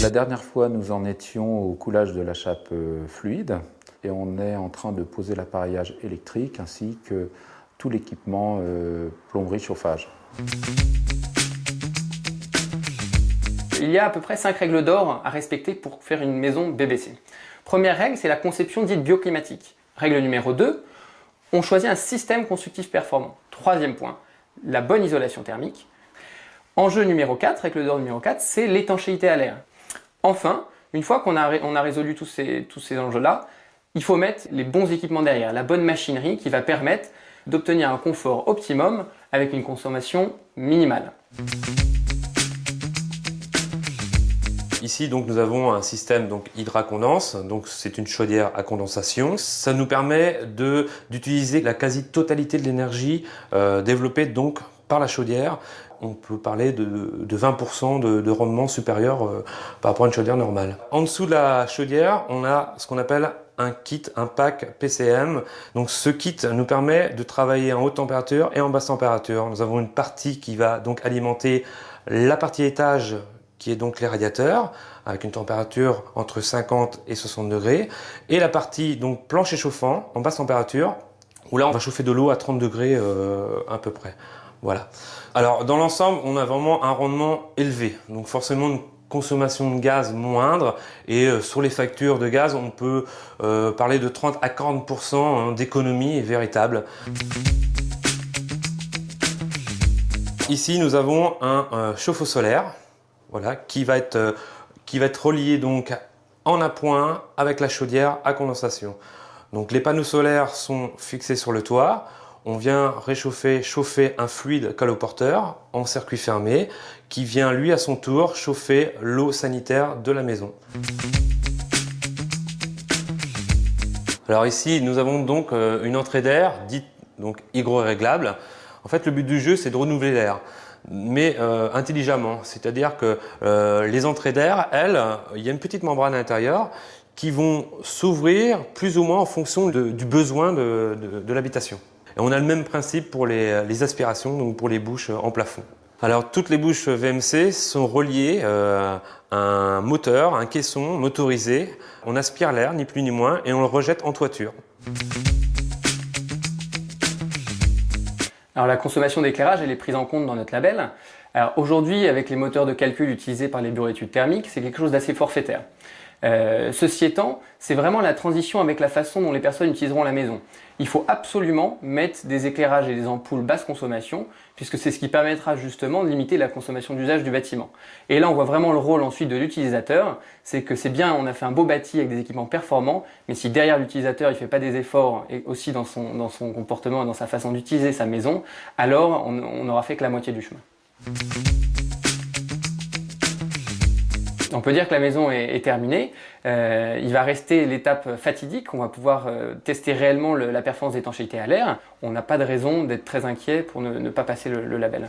La dernière fois, nous en étions au coulage de la chape fluide et on est en train de poser l'appareillage électrique ainsi que tout l'équipement plomberie-chauffage. Il y a à peu près 5 règles d'or à respecter pour faire une maison BBC. Première règle, c'est la conception dite bioclimatique. Règle numéro 2, on choisit un système constructif performant. Troisième point, la bonne isolation thermique. Enjeu numéro 4, règle d'or numéro 4, c'est l'étanchéité à l'air. Enfin, une fois qu'on a résolu tous ces enjeux-là, il faut mettre les bons équipements derrière, la bonne machinerie qui va permettre d'obtenir un confort optimum avec une consommation minimale. Ici, donc, nous avons un système Hydra-Condense, donc c'est une chaudière à condensation. Ça nous permet d'utiliser la quasi-totalité de l'énergie développée donc par la chaudière. On peut parler de 20% de rendement supérieur par rapport à une chaudière normale. En dessous de la chaudière, on a ce qu'on appelle un kit, un pack PCM. Donc ce kit nous permet de travailler en haute température et en basse température. Nous avons une partie qui va donc alimenter la partie étage, qui est donc les radiateurs, avec une température entre 50 et 60 degrés, et la partie donc plancher chauffant en basse température, où là on va chauffer de l'eau à 30 degrés à peu près. Voilà. Alors dans l'ensemble, on a vraiment un rendement élevé, donc forcément une consommation de gaz moindre, et sur les factures de gaz, on peut parler de 30 à 40% d'économie véritable. Ici, nous avons un chauffe-eau solaire, voilà, qui va être relié donc en appoint avec la chaudière à condensation. Donc les panneaux solaires sont fixés sur le toit. On vient chauffer un fluide caloporteur en circuit fermé qui vient lui à son tour chauffer l'eau sanitaire de la maison. Alors ici nous avons donc une entrée d'air dite donc hygro-réglable. En fait le but du jeu c'est de renouveler l'air, mais intelligemment, c'est-à-dire que les entrées d'air, elles, il y a une petite membrane à l'intérieur qui vont s'ouvrir plus ou moins en fonction du besoin de l'habitation. Et on a le même principe pour les aspirations, donc pour les bouches en plafond. Alors toutes les bouches VMC sont reliées à un moteur, un caisson motorisé. On aspire l'air, ni plus ni moins, et on le rejette en toiture. Alors la consommation d'éclairage, elle est prise en compte dans notre label. Alors aujourd'hui, avec les moteurs de calcul utilisés par les bureaux d'études thermiques, c'est quelque chose d'assez forfaitaire. Ceci étant, c'est vraiment la transition avec la façon dont les personnes utiliseront la maison. Il faut absolument mettre des éclairages et des ampoules basse consommation, puisque c'est ce qui permettra justement de limiter la consommation d'usage du bâtiment. Et là, on voit vraiment le rôle ensuite de l'utilisateur, c'est que c'est bien, on a fait un beau bâti avec des équipements performants, mais si derrière l'utilisateur, il ne fait pas des efforts, et aussi dans son comportement, dans sa façon d'utiliser sa maison, alors on n'aura fait que la moitié du chemin. On peut dire que la maison est terminée. Il va rester l'étape fatidique. On va pouvoir tester réellement la performance d'étanchéité à l'air. On n'a pas de raison d'être très inquiet pour ne pas passer le label.